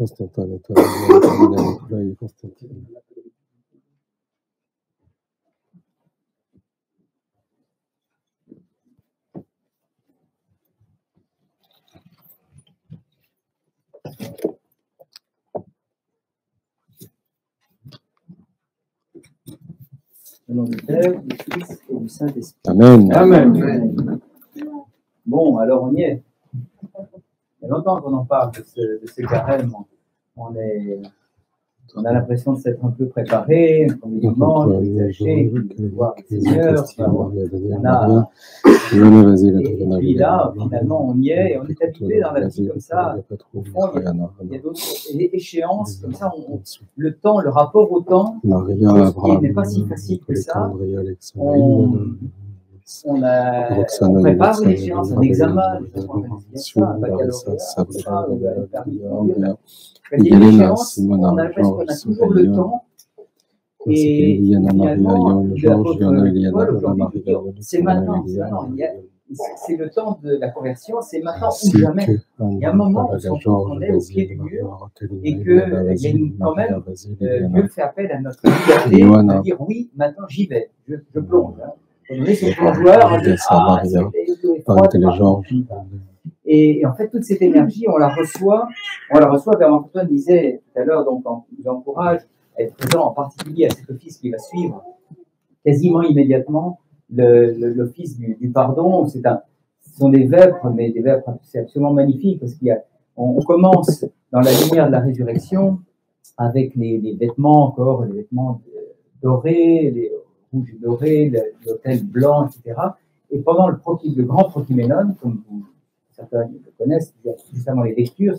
Constantin, Au nom du Père, du Fils et du Saint-Esprit. Amen. Amen. Bon, alors on y est. Il y a longtemps qu'on en parle de ce carême. On a l'impression de s'être un peu préparé, comme dimanche, envisagé, de voir le Seigneur. Et puis là, finalement, on y est, et on est habitué dans la vie comme ça. Au fond, il y a d'autres échéances, comme ça, le temps, le rapport au temps, qui n'est pas si facile que ça. On prépare une échéance, un examen, un baccalauréat, il y a une échéance, on a l'impression qu'on a toujours le temps. Et finalement, c'est maintenant, c'est le temps de la conversion, c'est maintenant ou jamais. Il y a un moment où on est au pied du mur et qu'il y a quand même, Dieu fait appel à notre liberté de dire oui, maintenant j'y vais, je plonge. On est sur le plongeoir, et en fait, toute cette énergie, on la reçoit, comme Antoine disait tout à l'heure, donc on nous encourage à être présent, en particulier à cet office qui va suivre quasiment immédiatement l'office du pardon. Ce sont des vêpres, mais des vêpres, c'est absolument magnifique, parce on commence dans la lumière de la résurrection avec les vêtements encore, les vêtements dorés, les rouges et dorés, l'autel blanc, etc. Et pendant le grand prokiménon, comme certains le connaissent, il y a justement les lectures,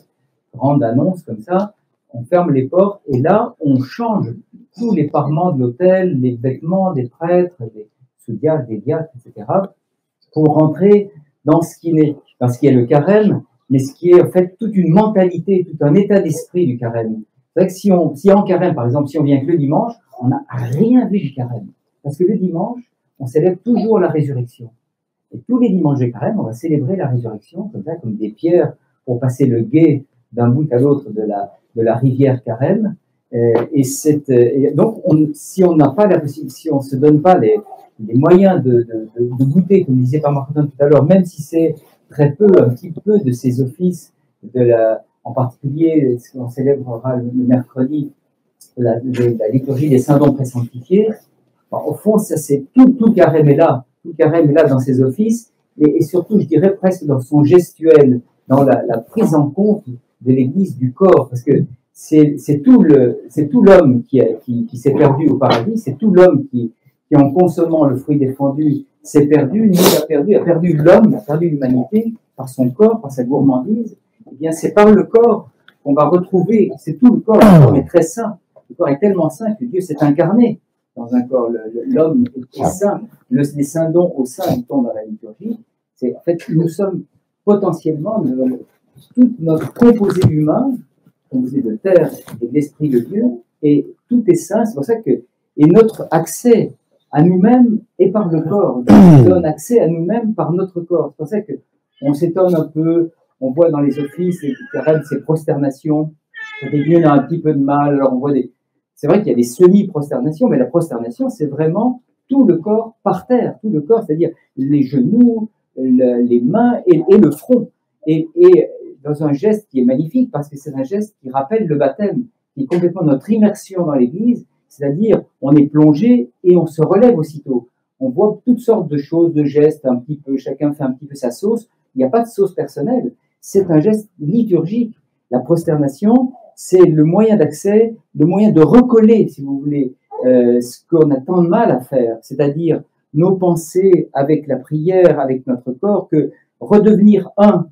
grande annonce comme ça, on ferme les portes et là, on change tous les parements de l'autel, les vêtements des prêtres, des sous-diacres, des diacres, etc., pour rentrer dans ce qui est le carême, mais ce qui est en fait toute une mentalité, tout un état d'esprit du carême. C'est vrai que si en carême, par exemple, si on vient que le dimanche, on n'a rien vu du carême. Parce que le dimanche, on célèbre toujours la résurrection. Et tous les dimanches de carême, on va célébrer la résurrection, comme ça, comme des pierres pour passer le gué d'un bout à l'autre de la rivière Carême. Et donc, si on n'a pas si on se donne pas les moyens de goûter, comme disait Martin tout à l'heure, même si c'est très peu, un petit peu de ces offices, en particulier ce qu'on célébrera le mercredi, la liturgie des saints dons présanctifiés. Au fond, ça c'est tout le carême est là. Tout le carême est là dans ses offices, et surtout, je dirais presque dans son gestuel, dans la prise en compte de l'Église du corps, parce que c'est tout l'homme qui s'est perdu au paradis, c'est tout l'homme qui en consommant le fruit défendu s'est perdu, a perdu l'homme, a perdu l'humanité par son corps, par sa gourmandise. Eh bien, c'est par le corps qu'on va retrouver, c'est tout le corps est très saint. Le corps est tellement saint que Dieu s'est incarné dans un corps. L'homme est saint. Les saints dons au sein du temps dans la liturgie, en fait, nous sommes potentiellement, tout notre composé humain, composé de terre et de l'esprit de Dieu, et tout est saint. C'est pour ça et notre accès à nous-mêmes est par le corps. Dieu nous donne accès à nous-mêmes par notre corps. C'est pour ça qu'on s'étonne un peu, on voit dans les offices, les carêmes, ces prosternations. Dieu a un petit peu de mal, alors on voit c'est vrai qu'il y a des semi-prosternations, mais la prosternation, c'est vraiment tout le corps par terre, tout le corps, c'est-à-dire les genoux, les mains et le front. Et dans un geste qui est magnifique, parce que c'est un geste qui rappelle le baptême, qui est complètement notre immersion dans l'Église, c'est-à-dire on est plongé et on se relève aussitôt. On voit toutes sortes de choses, de gestes, un petit peu, chacun fait un petit peu sa sauce. Il n'y a pas de sauce personnelle, c'est un geste liturgique. La prosternation, c'est le moyen d'accès, le moyen de recoller, si vous voulez, ce qu'on a tant de mal à faire, c'est-à-dire nos pensées avec la prière, avec notre corps, que redevenir un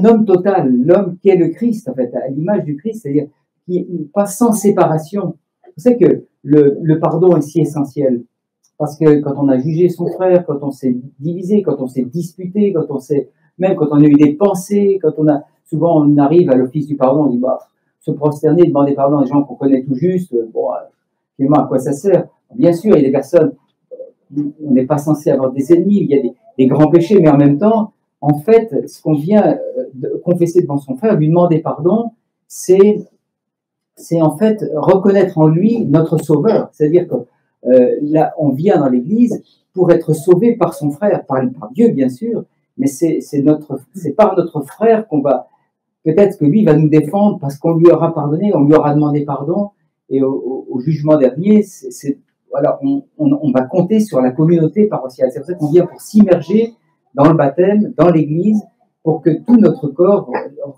homme total, l'homme qui est le Christ, en fait, à l'image du Christ, c'est-à-dire qui pas sans séparation. Vous savez que le pardon est si essentiel, parce que quand on a jugé son frère, quand on s'est divisé, quand on s'est disputé, même quand on a eu des pensées, souvent on arrive à l'office du pardon, on dit se prosterner, demander pardon à des gens qu'on connaît tout juste, finalement à quoi ça sert? Bien sûr, il y a des personnes, on n'est pas censé avoir des ennemis, il y a des grands péchés, mais en même temps, en fait, ce qu'on vient de confesser devant son frère, lui demander pardon, c'est en fait reconnaître en lui notre sauveur. C'est-à-dire que là, on vient dans l'Église pour être sauvé par son frère, par Dieu bien sûr, mais c'est par notre frère qu'on va, peut-être que lui va nous défendre parce qu'on lui aura pardonné, on lui aura demandé pardon, et au jugement dernier, voilà, on va compter sur la communauté paroissiale. C'est pour ça qu'on vient pour s'immerger dans le baptême, dans l'Église, pour que tout notre corps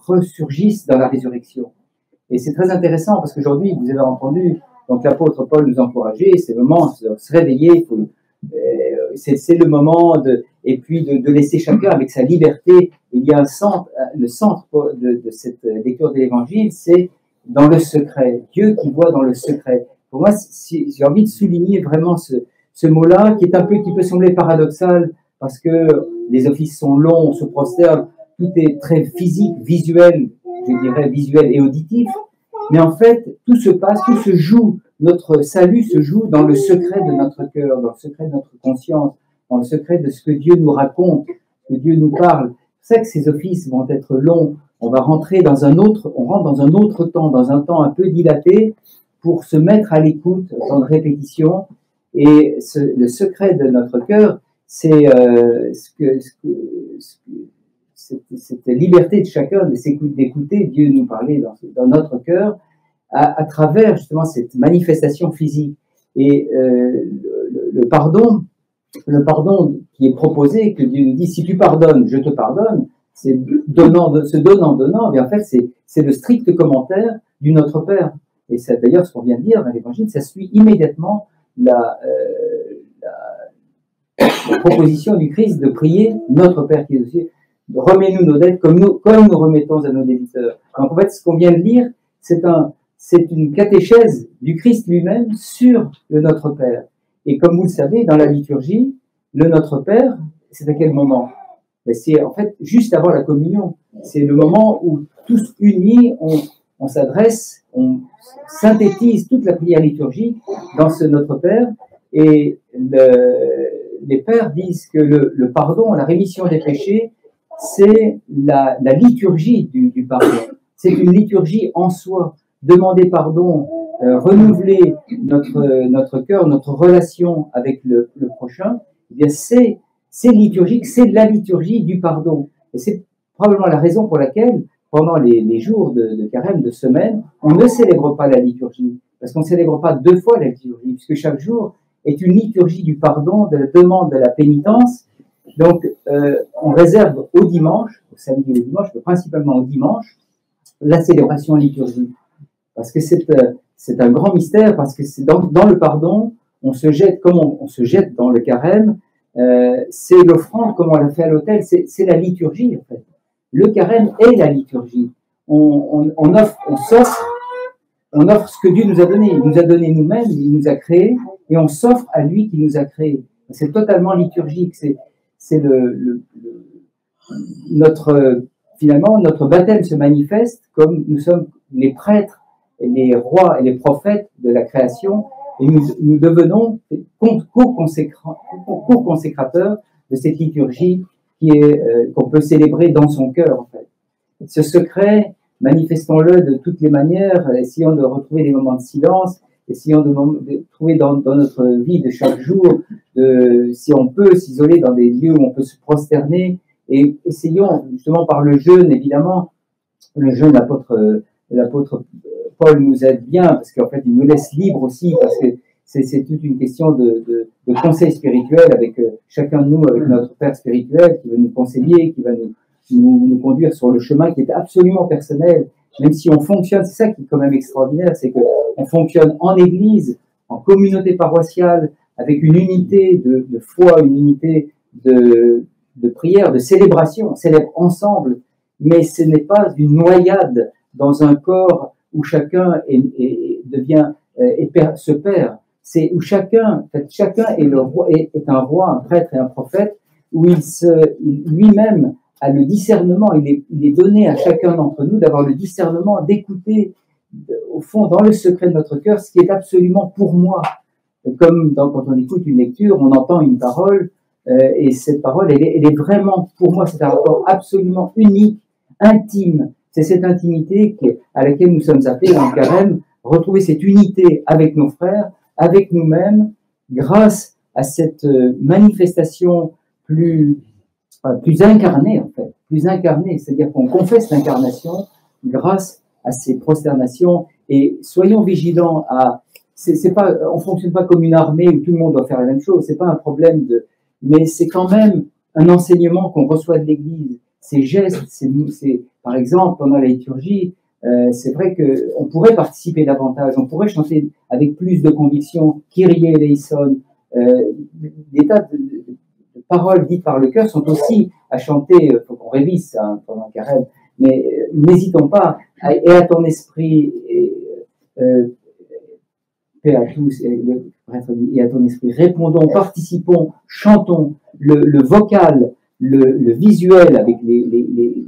ressurgisse dans la résurrection. Et c'est très intéressant parce qu'aujourd'hui, vous avez entendu donc l'apôtre Paul nous encourager, c'est le moment de se réveiller, c'est le moment et puis de laisser chacun avec sa liberté. Il y a le centre de cette lecture de l'Évangile, c'est dans le secret, Dieu qui voit dans le secret. Pour moi, j'ai envie de souligner vraiment ce mot-là qui peut sembler paradoxal parce que les offices sont longs, on se prosterne, tout est très physique, visuel, je dirais visuel et auditif, mais en fait, tout se joue, notre salut se joue dans le secret de notre cœur, dans le secret de notre conscience, dans le secret de ce que Dieu nous raconte, que Dieu nous parle. C'est ça que ces offices vont être longs. On rentre dans un autre temps, dans un temps un peu dilaté, pour se mettre à l'écoute, temps de répétition. Et le secret de notre cœur, c'est cette liberté de chacun d'écouter Dieu nous parler dans notre cœur à travers justement cette manifestation physique. Et le pardon qui est proposé, que Dieu nous dit, si tu pardonnes, je te pardonne, c'est se donnant, mais en fait c'est le strict commentaire du Notre Père. Et c'est d'ailleurs ce qu'on vient de dire dans l'Évangile, ça suit immédiatement la proposition du Christ de prier Notre Père qui est aussi remets-nous nos dettes comme nous remettons à nos débiteurs. Donc en fait, ce qu'on vient de lire, c'est une catéchèse du Christ lui-même sur le Notre Père. Et comme vous le savez, dans la liturgie, le Notre Père, c'est à quel moment? C'est en fait juste avant la communion. C'est le moment où tous unis, on s'adresse, on synthétise toute la prière liturgique dans ce Notre Père. Et les pères disent que le pardon, la rémission des péchés, c'est la liturgie du pardon. C'est une liturgie en soi. Demander pardon, renouveler notre cœur, notre relation avec le prochain, eh bien c'est liturgique, c'est la liturgie du pardon. Et c'est probablement la raison pour laquelle, pendant les jours de carême, de semaine, on ne célèbre pas la liturgie. Parce qu'on ne célèbre pas 2 fois la liturgie, puisque chaque jour est une liturgie du pardon, de la demande de la pénitence. Donc, on réserve au dimanche, au samedi et au dimanche, mais principalement au dimanche, la célébration liturgique. Parce que c'est un grand mystère, parce que c'est dans le pardon, on se jette, comme on se jette dans le carême, c'est l'offrande, comme on l'a fait à l'autel, c'est la liturgie, en fait. Le carême est la liturgie. On s'offre ce que Dieu nous a donné. Il nous a donné nous-mêmes, il nous a créés, et on s'offre à lui qui nous a créés. C'est totalement liturgique. C'est finalement, notre baptême se manifeste comme nous sommes les prêtres, les rois et les prophètes de la création, et nous devenons co-consécrateurs de cette liturgie qu'on peut célébrer dans son cœur, en fait. Ce secret, manifestons-le de toutes les manières, essayons de retrouver des moments de silence, essayons de trouver dans notre vie de chaque jour, si on peut s'isoler dans des lieux où on peut se prosterner, et essayons, justement par le jeûne, évidemment, le jeûne, l'apôtre Paul nous aide bien, parce qu'en fait, il nous laisse libre aussi, parce que c'est toute une question de conseil spirituel avec chacun de nous, avec notre Père spirituel, qui va nous conseiller, qui va nous conduire sur le chemin qui est absolument personnel, même si on fonctionne, c'est ça qui est quand même extraordinaire, c'est qu'on fonctionne en église, en communauté paroissiale, avec une unité de foi, une unité de prière, de célébration, on célèbre ensemble, mais ce n'est pas une noyade dans un corps où chacun se perd. C'est où chacun est le roi, est un roi, un prêtre et un prophète, où lui-même a le discernement. Il est donné à chacun d'entre nous d'avoir le discernement, d'écouter au fond, dans le secret de notre cœur, ce qui est absolument pour moi. Comme quand on écoute une lecture, on entend une parole, et cette parole, elle est vraiment pour moi, c'est un rapport absolument unique, intime, C'est cette intimité à laquelle nous sommes appelés dans le carême, retrouver cette unité avec nos frères, avec nous-mêmes, grâce à cette manifestation plus incarnée, en fait, plus incarnée, c'est-à-dire qu'on confesse l'incarnation grâce à ces prosternations, et soyons vigilants à... on ne fonctionne pas comme une armée où tout le monde doit faire la même chose, c'est pas un problème mais c'est quand même un enseignement qu'on reçoit de l'Église. Ces gestes, par exemple, pendant la liturgie, c'est vrai qu'on pourrait participer davantage, on pourrait chanter avec plus de conviction, Kyrie eleison. Des tas de paroles dites par le cœur sont aussi à chanter, il faut qu'on révise ça pendant le carême, mais n'hésitons pas, et à ton esprit, paix à tous, et à ton esprit, répondons, participons, chantons, le vocal, le visuel avec les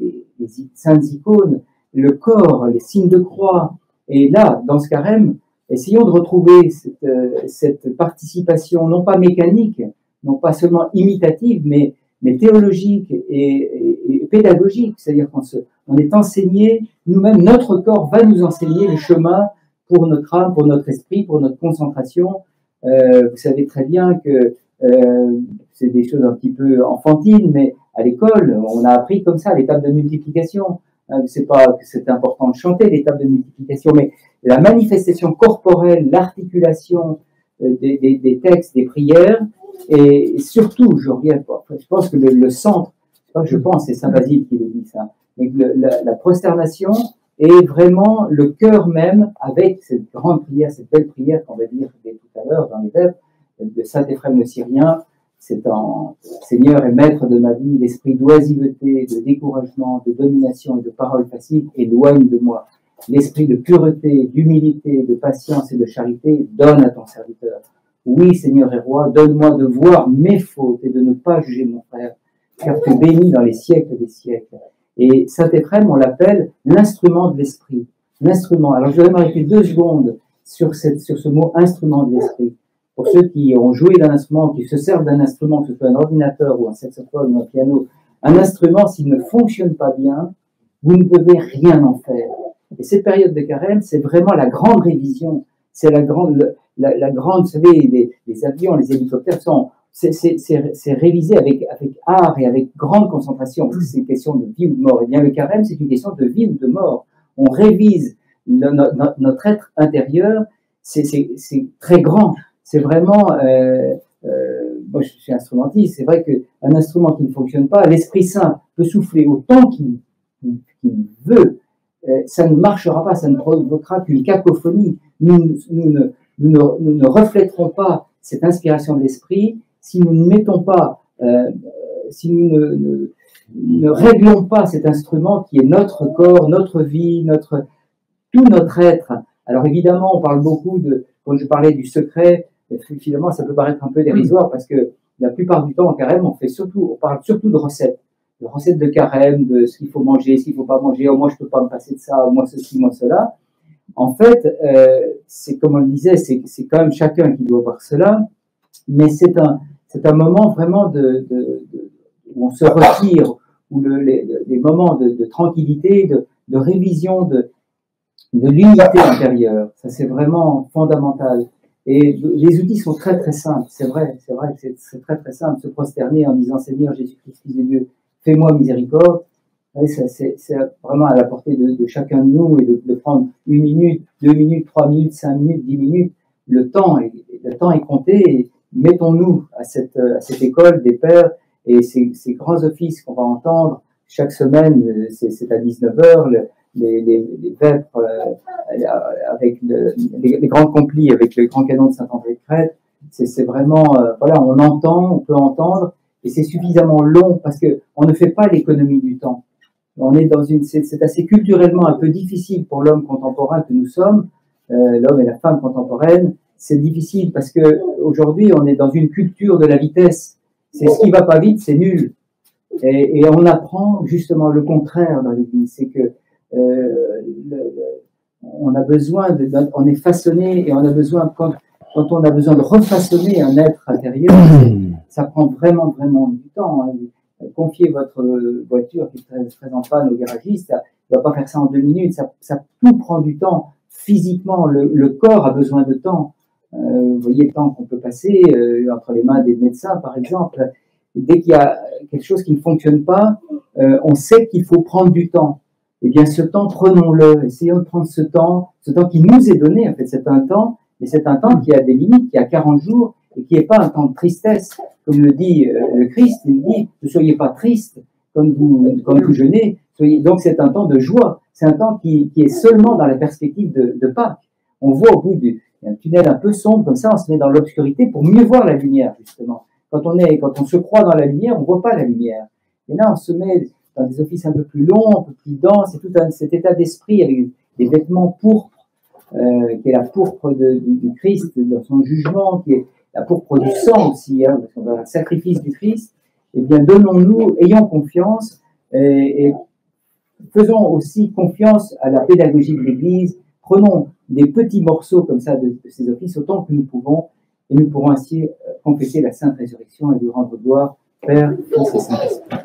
saintes icônes, le corps, les signes de croix. Et là, dans ce carême, essayons de retrouver cette participation, non pas mécanique, non pas seulement imitative, mais théologique et pédagogique. C'est-à-dire qu'on est enseigné, nous-mêmes, notre corps va nous enseigner le chemin pour notre âme, pour notre esprit, pour notre concentration. Vous savez très bien que c'est des choses un petit peu enfantines, mais à l'école, on a appris comme ça les tables de multiplication. C'est pas que c'est important de chanter les tables de multiplication, mais la manifestation corporelle, l'articulation des textes, des prières, et surtout, je pense que le centre, c'est Saint Basile qui le dit ça, mais la prosternation est vraiment le cœur même avec cette grande prière, cette belle prière qu'on va dire tout à l'heure dans les Vêpres de Saint Éphrem le Syrien. C'est en Seigneur et Maître de ma vie, l'esprit d'oisiveté, de découragement, de domination et de paroles faciles éloigne de moi. L'esprit de pureté, d'humilité, de patience et de charité donne à ton serviteur. Oui, Seigneur et Roi, donne-moi de voir mes fautes et de ne pas juger mon frère, car tu bénis dans les siècles des siècles. Et Saint Éphrem, on l'appelle l'instrument de l'esprit. L'instrument. Alors, je vais m'arrêter 2 secondes sur ce mot instrument de l'esprit. Pour ceux qui ont joué d'un instrument, qui se servent d'un instrument, que ce soit un ordinateur ou un saxophone ou un piano, un instrument, s'il ne fonctionne pas bien, vous ne pouvez rien en faire. Et cette période de carême, c'est vraiment la grande révision. C'est la grande, vous savez, les avions, les hélicoptères c'est révisé avec art et avec grande concentration, parce que c'est une question de vie ou de mort. Et bien, le carême, c'est une question de vie ou de mort. On révise notre être intérieur, c'est très grand. C'est vraiment, moi je suis instrumentiste, c'est vrai qu'un instrument qui ne fonctionne pas, l'Esprit Saint peut souffler autant qu'il veut, ça ne marchera pas, ça ne provoquera qu'une cacophonie. Nous ne reflèterons pas cette inspiration de l'Esprit si nous ne mettons pas, si nous ne réglons pas cet instrument qui est notre corps, notre vie, tout notre être. Alors évidemment, on parle beaucoup quand je parlais du secret, finalement, ça peut paraître un peu dérisoire parce que la plupart du temps, en carême, on parle surtout de recettes de carême, de ce qu'il faut manger, ce qu'il ne faut pas manger. Oh, moi, je ne peux pas me passer de ça, moi, ceci, moi, cela. En fait, c'est comme on le disait, c'est quand même chacun qui doit voir cela, mais c'est un moment vraiment où on se retire, où les moments de tranquillité, de révision, de l'unité intérieure. Ça, c'est vraiment fondamental. Et les outils sont très très simples, c'est vrai que c'est très très simple, se prosterner en disant Seigneur Jésus-Christ, Fils de Dieu, fais-moi miséricorde. C'est vraiment à la portée de chacun de nous et de prendre 1 minute, 2 minutes, 3 minutes, 5 minutes, 10 minutes. Le temps est compté et mettons-nous à cette école des pères et ces grands offices qu'on va entendre chaque semaine, c'est à 19h, les vêpres avec les grands complis avec le grand canon de Saint-André de Crète, c'est vraiment, on peut entendre, et c'est suffisamment long parce qu'on ne fait pas l'économie du temps. On est c'est assez culturellement un peu difficile pour l'homme contemporain que nous sommes, l'homme et la femme contemporaine, c'est difficile parce que aujourd'hui on est dans une culture de la vitesse. C'est ce qui va pas vite, c'est nul. Et on apprend justement le contraire dans l'Église, c'est que on a besoin on est façonné et on a besoin quand on a besoin de refaçonner un être intérieur, ça prend vraiment du temps. confiez votre voiture qui se présente pas au garagiste, il ne va pas faire ça en 2 minutes, ça tout prend du temps. Physiquement, le corps a besoin de temps. Vous voyez le temps qu'on peut passer entre les mains des médecins, par exemple. Dès qu'il y a quelque chose qui ne fonctionne pas, on sait qu'il faut prendre du temps. Eh bien, ce temps, prenons-le. Essayons de prendre ce temps qui nous est donné. En fait, c'est un temps, mais c'est un temps qui a des limites, qui a 40 jours, et qui n'est pas un temps de tristesse. Comme le dit le Christ, il dit, ne soyez pas tristes quand vous jeûnez. Donc, c'est un temps de joie. C'est un temps qui est seulement dans la perspective de Pâques. On voit au bout d'un tunnel un peu sombre, comme ça, on se met dans l'obscurité pour mieux voir la lumière, justement. Quand on se croit dans la lumière, on ne voit pas la lumière. Et là, on se met dans des offices un peu plus longs, un peu plus denses, c'est tout cet état d'esprit avec des vêtements pourpres, qui est la pourpre du Christ dans son jugement, qui est la pourpre du sang aussi, hein, parce qu'on va le sacrifice du Christ. Eh bien, donnons-nous, ayons confiance et faisons aussi confiance à la pédagogie de l'Église. Prenons des petits morceaux comme ça de ces offices autant que nous pouvons, et nous pourrons ainsi confesser la Sainte Résurrection et lui rendre gloire, Père, Fils et Saint-Esprit.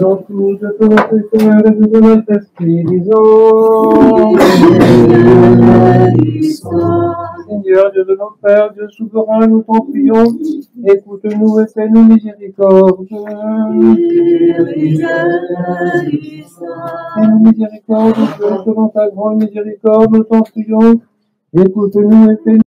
Dans tout de ton Seigneur et de notre esprit, disons, Seigneur, Dieu de notre Père, Dieu souverain, nous t'en prions, écoute-nous et fais-nous miséricorde. Fais-nous miséricorde, Dieu, selon ta grande miséricorde, nous t'en prions, écoute-nous et fais-nous